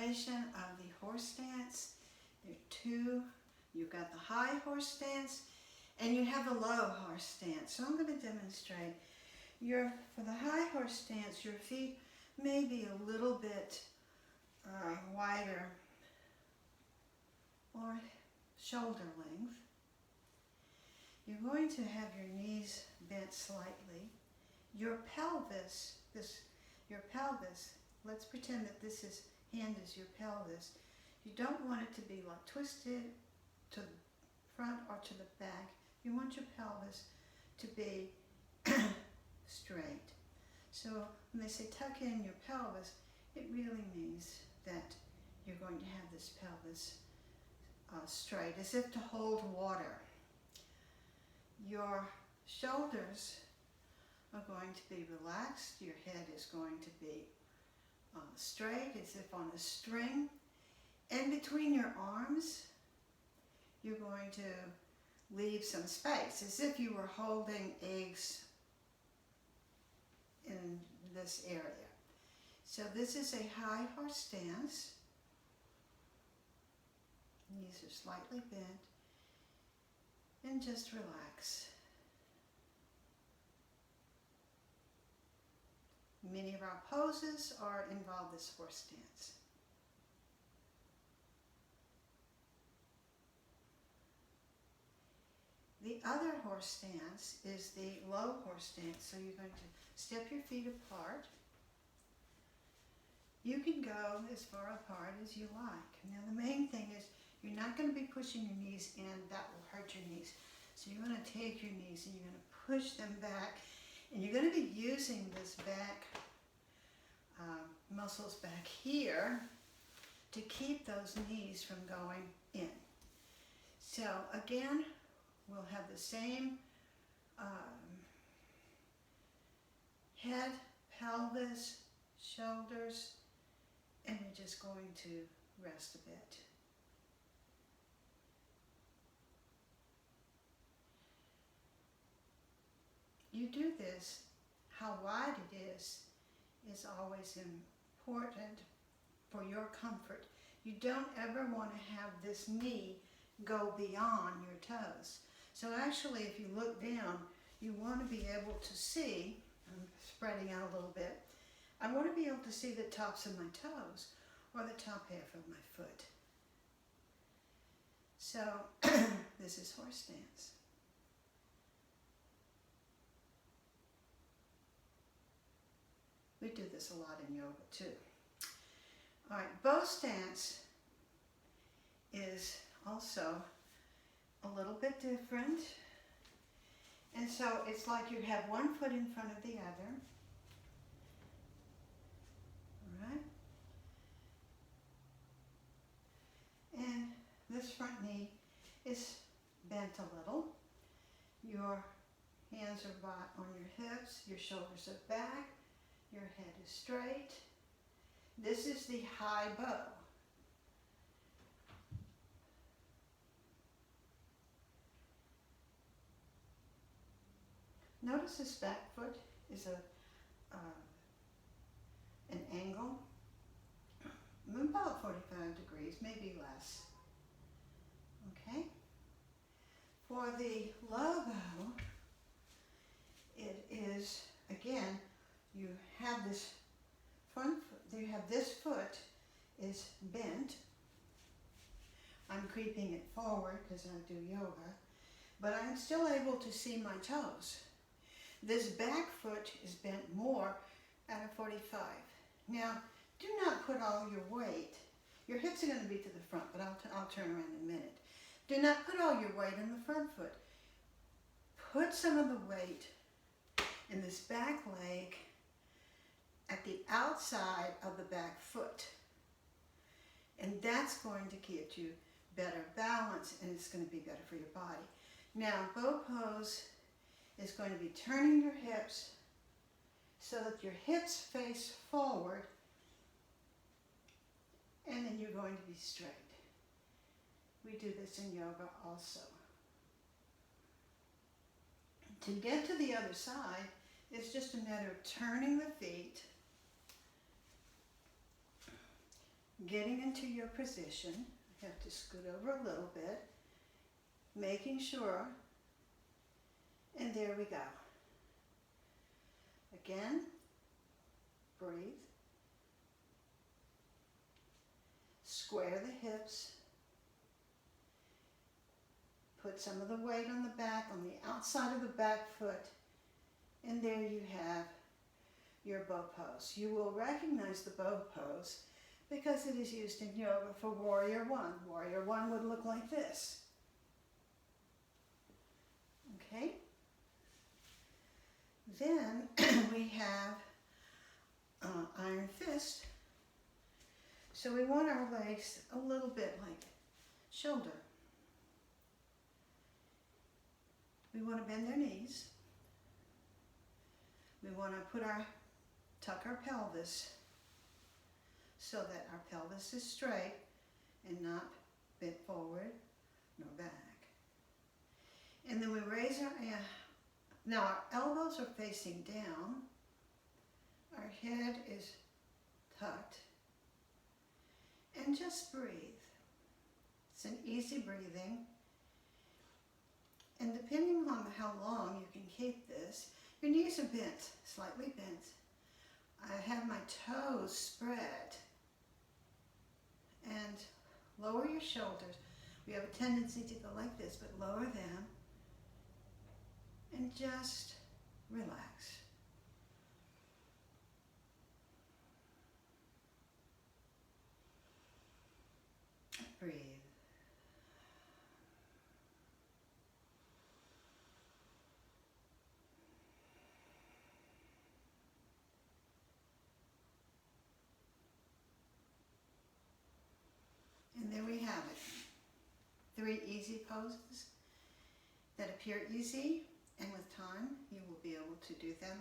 demonstration of the horse stance. There are two. You've got the high horse stance and you have the low horse stance. So I'm going to demonstrate. For the high horse stance, your feet may be a little bit wider or shoulder length. You're going to have your knees bent slightly. Your pelvis, let's pretend that this hand is your pelvis. You don't want it to be like twisted to the front or to the back. You want your pelvis to be straight. So when they say tuck in your pelvis, it really means that you're going to have this pelvis straight, as if to hold water. Your shoulders are going to be relaxed. Your head is going to be straight, as if on a string. And between your arms, you're going to leave some space, as if you were holding eggs in this area. So this is a high horse stance. Knees are slightly bent. And just relax. Many of our poses involve this horse stance. The other horse stance is the low horse stance. So you're going to step your feet apart. You can go as far apart as you like. Now the main thing is you're not going to be pushing your knees in. That will hurt your knees. So you're going to take your knees and you're going to push them back. And you're going to be using this back muscles back here to keep those knees from going in. So again, we'll have the same head, pelvis, shoulders, and we're just going to rest a bit. You do this, how wide it is always important for your comfort. You don't ever want to have this knee go beyond your toes. So actually, if you look down, you want to be able to see, I'm spreading out a little bit, I want to be able to see the tops of my toes or the top half of my foot. So this is horse stance. We do this a lot in yoga too. All right, bow stance is also a little bit different. And so it's like you have one foot in front of the other. All right. And this front knee is bent a little. Your hands are on your hips, your shoulders are back, your head is straight. This is the high bow. Notice this back foot is an angle, about 45 degrees, maybe less. Okay? For the low bow, it is, again, you have this front foot, you have this foot is bent. I'm creeping it forward because I do yoga, but I'm still able to see my toes. This back foot is bent more at a 45. Now, do not put all your weight. Your hips are going to be to the front, but I'll turn around in a minute. Do not put all your weight in the front foot. Put some of the weight in this back leg at the outside of the back foot. And that's going to get you better balance, and it's going to be better for your body. Now, bow pose is going to be turning your hips so that your hips face forward, and then you're going to be straight. We do this in yoga also. To get to the other side, it's just a matter of turning the feet getting into your position. You have to scoot over a little bit, making sure, and there we go. Again, breathe. Square the hips. Put some of the weight on the back, on the outside of the back foot, and there you have your bow pose. You will recognize the bow pose because it is used in yoga for Warrior One. Warrior One would look like this. Okay? Then we have Iron Fist. So we want our legs a little bit like shoulder. We want to bend their knees. We want to tuck our pelvis so that our pelvis is straight and not bent forward nor back. And then we raise our, now our elbows are facing down. Our head is tucked. And just breathe. It's an easy breathing. And depending on how long you can keep this, your knees are bent, slightly bent. I have my toes spread. And lower your shoulders. We have a tendency to go like this, but lower them. And just relax. Breathe. And there we have it. 3 easy poses that appear easy, and with time you will be able to do them